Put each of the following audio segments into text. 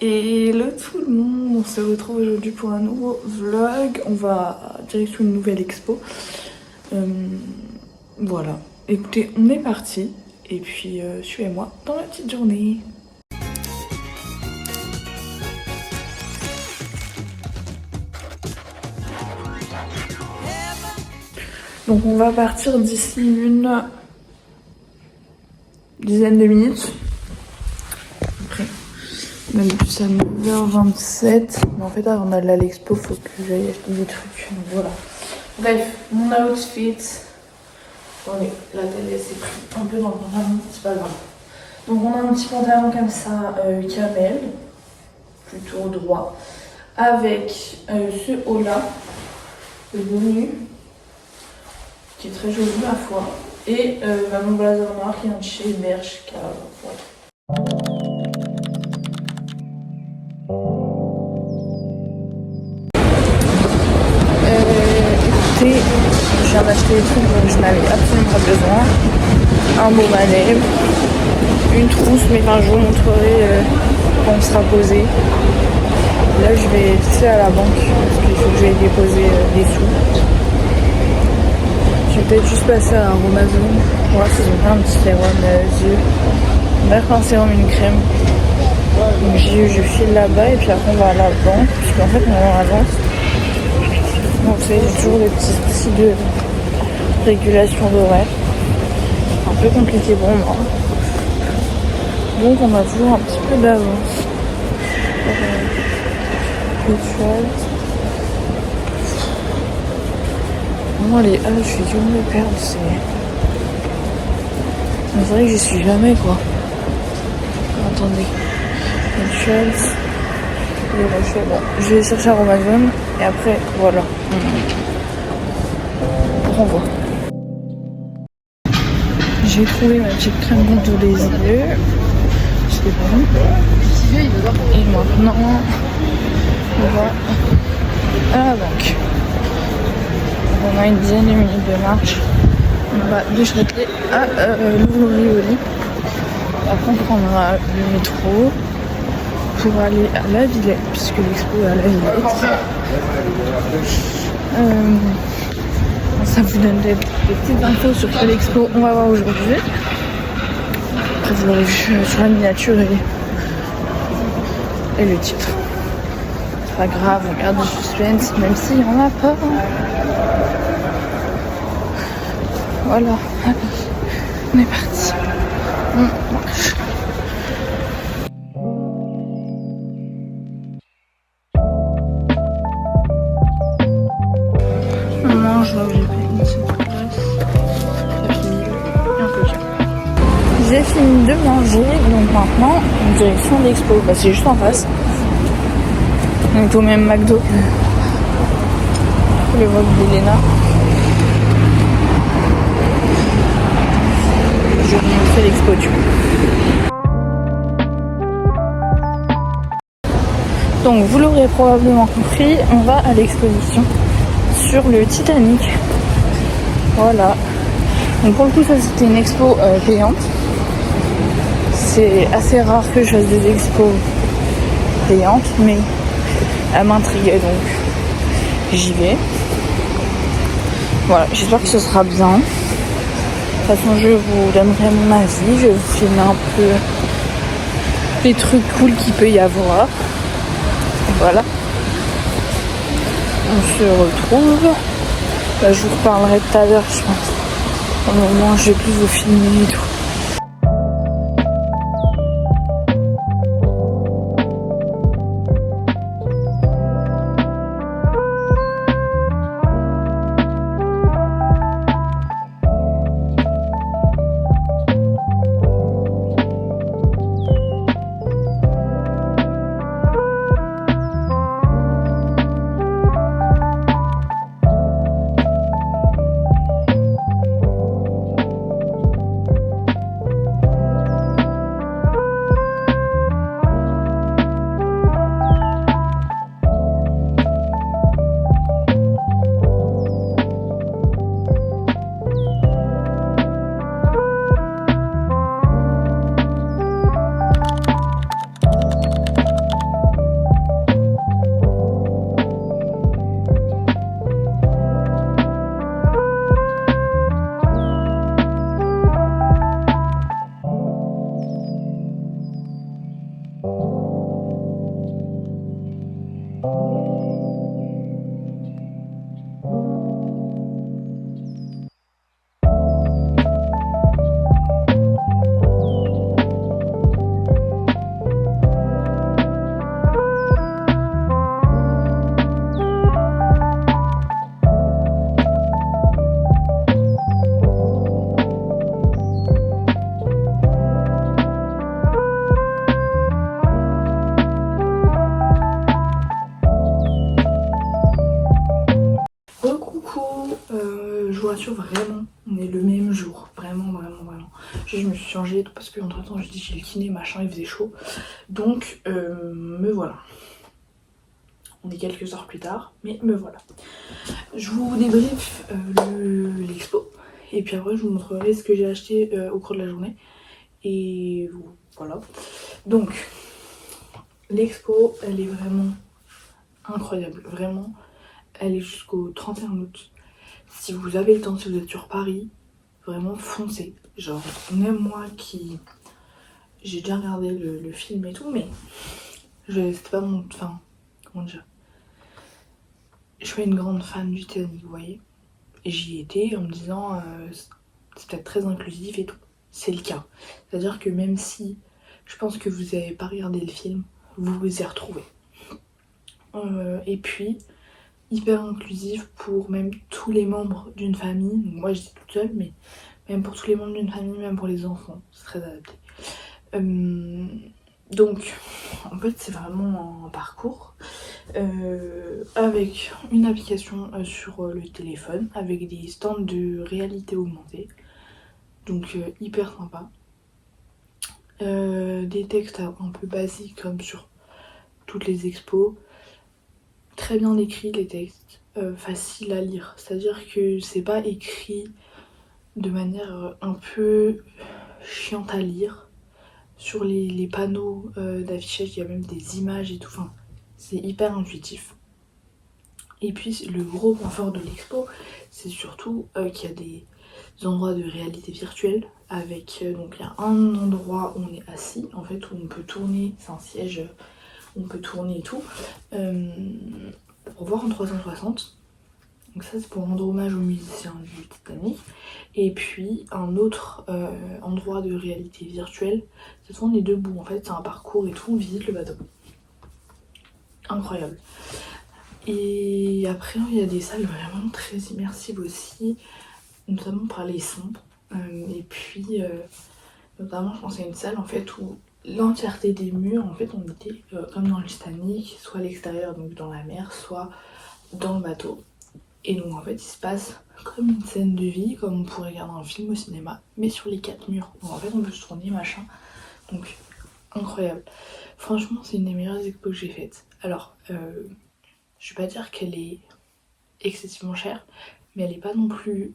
Hello tout le monde, on se retrouve aujourd'hui pour un nouveau vlog. On va direction une nouvelle expo. Voilà, écoutez, on est parti et puis suivez-moi dans la petite journée. Donc on va partir d'ici une dizaine de minutes. Après, même plus à 9h27. Mais en fait, avant d'aller à l'expo, faut que j'aille acheter des trucs. Donc voilà. Bref, mon outfit. Attendez, la télé s'est pris un peu dans le pantalon, c'est pas grave. Donc on a un petit pantalon comme ça, camel, plutôt droit, avec ce haut là, le bonnet, qui est très joli ma foi, et mon blazer noir qui vient de chez Bershka. Écoutez, je viens d'acheter des trucs dont je n'avais absolument pas besoin. Un beau manège, une trousse, mais enfin je vous montrerai quand on sera posé. Là je vais passer à la banque parce qu'il faut que j'aille déposer des sous. Je vais peut-être juste passer à Amazon pour voir s'ils ont pas un petit sérum yeux. On va faire un sérum, une crème. Donc je file là-bas et puis après on va à la banque puisqu'en fait on est en avance. Donc c'est toujours des petits soucis de régulation d'horaire. Un peu compliqué pour moi. Donc on a toujours un petit peu d'avance. Moi les A, je suis dû me perdre, c'est vrai que j'y suis jamais quoi. Attendez. Mutuals. Bon, je vais chercher à Amazon et après voilà. On renvoie. J'ai trouvé ma petite crème contre les yeux. C'est bon. Et maintenant, on va à la banque. On a une dizaine de minutes de marche. On va de Châtelet à Louvre-Rivoli. Après, on prendra le métro pour aller à la Villette, puisque l'expo est à la Villette. Ça vous donne des petites infos sur quelle expo on va voir aujourd'hui. Après vous l'aurez vu sur la miniature et le titre. C'est pas grave, on garde du suspense, même s'il n'y en a pas. Voilà, allez, on est parti. On marche. On mange, là où j'ai pris une petite place. Ça finit un peu dur. J'ai fini de manger, donc maintenant, en direction de l'expo. Bah, c'est juste en face. Donc au même McDo que le Vogue d'Elena. Je vais vous montrer l'expo du coup. Donc vous l'aurez probablement compris, on va à l'exposition sur le Titanic. Voilà. Donc pour le coup ça c'était une expo payante. C'est assez rare que je fasse des expos payantes, mais elle m'intriguait donc j'y vais. Voilà, j'espère que ce sera bien. De toute façon je vous donnerai mon avis, je vais vous filmer un peu les trucs cool qu'il peut y avoir. Voilà. On se retrouve. Là, je vous reparlerai tout à l'heure, je pense. Au moment où je vais plus vous filmer et tout. sûr, vraiment, on est le même jour. Vraiment. Je me suis changée et tout parce que entre temps, je dis j'ai le kiné, machin, il faisait chaud. Donc, me voilà. On est quelques heures plus tard, mais me voilà. Je vous débrief l'expo. Et puis après, je vous montrerai ce que j'ai acheté au cours de la journée. Et voilà. Donc, l'expo, elle est vraiment incroyable. Vraiment, elle est jusqu'au 31 août. Si vous avez le temps, si vous êtes sur Paris, vraiment foncez. Genre, même moi qui... J'ai déjà regardé le film et tout, mais c'était pas mon... Enfin, comment dire, je suis pas une grande fan du Titanic, vous voyez. Et j'y étais en me disant, c'est peut-être très inclusif et tout. C'est le cas. C'est-à-dire que même si je pense que vous n'avez pas regardé le film, vous vous y retrouvez. Et puis, hyper inclusif pour même tous les membres d'une famille. Donc moi j'étais toute seule, mais même pour tous les membres d'une famille, même pour les enfants, c'est très adapté. Donc, en fait, c'est vraiment un parcours avec une application sur le téléphone, avec des stands de réalité augmentée. Donc, hyper sympa. Des textes un peu basiques comme sur toutes les expos. Très bien écrits les textes, faciles à lire. C'est-à-dire que c'est pas écrit de manière un peu chiante à lire. Sur les panneaux d'affichage, il y a même des images et tout. Enfin, c'est hyper intuitif. Et puis le gros point fort de l'expo, c'est surtout qu'il y a des endroits de réalité virtuelle avec donc il y a un endroit où on est assis, en fait, où on peut tourner, c'est un siège, on peut tourner et tout, pour voir en 360. Donc ça c'est pour rendre hommage aux musiciens du Titanic. Et puis un autre endroit de réalité virtuelle, ce sont les deux bouts. En fait c'est un parcours et tout, on visite le bateau. Incroyable. Et après il y a des salles vraiment très immersives aussi, notamment par les sons. Et puis notamment je pense à une salle en fait où l'entièreté des murs, en fait on était comme dans le Titanic, soit à l'extérieur donc dans la mer, soit dans le bateau. Et donc en fait il se passe comme une scène de vie, comme on pourrait regarder un film au cinéma, mais sur les 4 murs. Donc en fait on peut se tourner machin. Donc incroyable. Franchement c'est une des meilleures expos que j'ai faites. Alors je vais pas dire qu'elle est excessivement chère, mais elle est pas non plus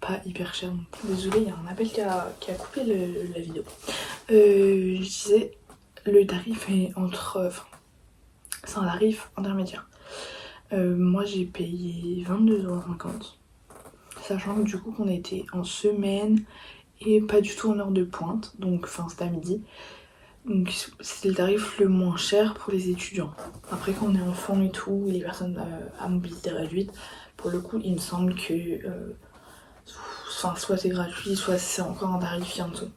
pas hyper chère. Désolée, il y a un appel qui a coupé la vidéo. Je disais, le tarif est entre... c'est un tarif intermédiaire. Moi j'ai payé 22,50€, sachant que du coup qu'on était en semaine et pas du tout en heure de pointe, donc enfin c'était à midi. Donc c'était le tarif le moins cher pour les étudiants. Après quand on est enfant et tout, les personnes à mobilité réduite, pour le coup il me semble que soit c'est gratuit, soit c'est encore un tarif qui est en dessous.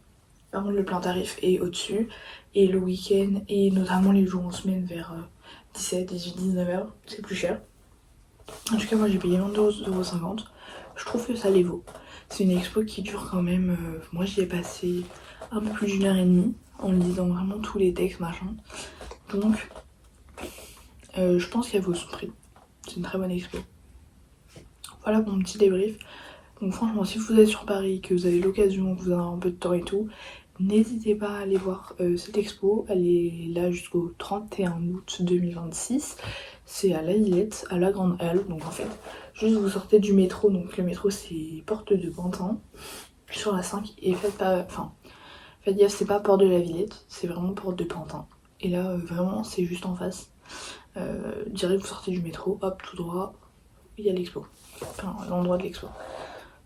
Par contre le plein tarif est au-dessus, et le week-end et notamment les jours en semaine vers 17, 18, 19h, c'est plus cher. En tout cas moi j'ai payé 22,50€, je trouve que ça les vaut. C'est une expo qui dure quand même, moi j'y ai passé un peu plus d'1h30 en lisant vraiment tous les textes machin. Donc je pense qu'elle vaut son prix, c'est une très bonne expo. Voilà pour mon petit débrief. Donc franchement si vous êtes sur Paris, que vous avez l'occasion, que vous avez un peu de temps et tout, n'hésitez pas à aller voir cette expo, elle est là jusqu'au 31 août 2026. C'est à La Villette, à la Grande Halle, donc en fait, juste vous sortez du métro, donc le métro c'est Porte de Pantin, sur la 5, et faites gaffe, c'est pas Porte de la Villette, c'est vraiment Porte de Pantin. Et là, vraiment, c'est juste en face. Direct, vous sortez du métro, hop, tout droit, il y a l'expo, enfin l'endroit de l'expo.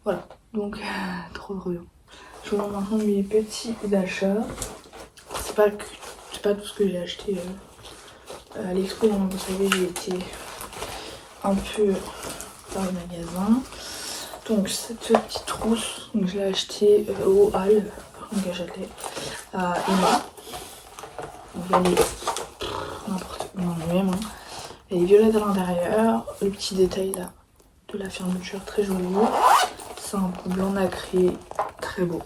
Voilà, donc trop bien. Je vous montre maintenant mes petits achats. C'est pas tout ce que j'ai acheté à l'expo, hein. Vous savez, j'ai été un peu dans le magasin. Donc cette petite trousse, donc je l'ai achetée au Hall, donc à Châtelet, à Emma. Donc elle est n'importe quoi, même, hein. Elle est violette à l'intérieur. Le petit détail là de la fermeture, très joli. C'est un peu blanc nacré, très beau.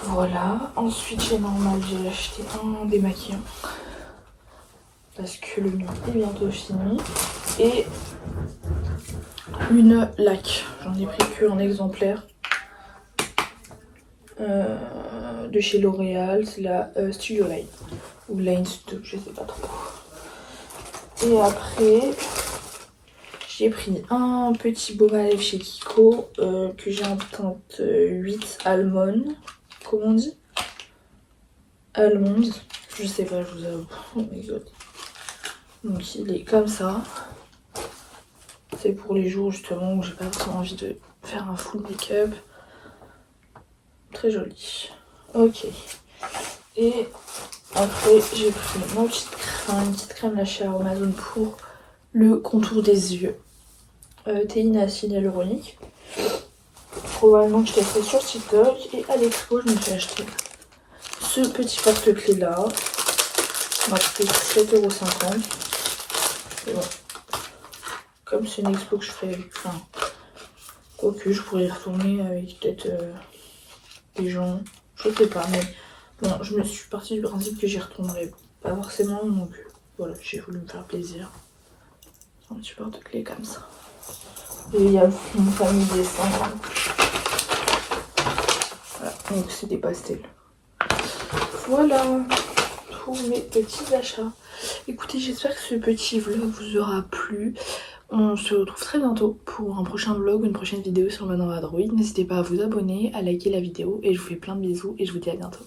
Voilà, ensuite chez Normal j'ai acheté un démaquillant parce que le mien est bientôt fini, et une laque. J'en ai pris qu'un exemplaire. De chez L'Oréal, c'est la Studio Line. Ou Line 2, je sais pas trop. Et après, j'ai pris un petit baume à lèvres chez Kiko que j'ai en teinte 8 almond. Comment on dit? Almond. Je sais pas, je vous avoue. Oh my god. Donc il est comme ça. C'est pour les jours justement où j'ai pas trop envie de faire un full make-up. Très joli. Ok. Et après j'ai pris ma une petite crème là chez Amazon pour le contour des yeux. Théine acide hyaluronique. Probablement que je l'ai fait sur TikTok. Et à l'expo je me suis acheté ce petit porte-clés là. Il m'a coûté 7,50 €. Et bon. Comme c'est une expo que je ferai avec. Enfin. Quoique je pourrais y retourner avec peut-être des gens. Je sais pas, mais bon, je me suis partie du principe que j'y retournerai pas forcément, donc voilà, j'ai voulu me faire plaisir. Un petit porte-clés comme ça. Et il y a une famille dessin. Voilà, donc c'est des pastels. Voilà pour mes petits achats. Écoutez, j'espère que ce petit vlog vous aura plu. On se retrouve très bientôt pour un prochain vlog, une prochaine vidéo sur Manon Vadrouille. N'hésitez pas à vous abonner, à liker la vidéo et je vous fais plein de bisous et je vous dis à bientôt.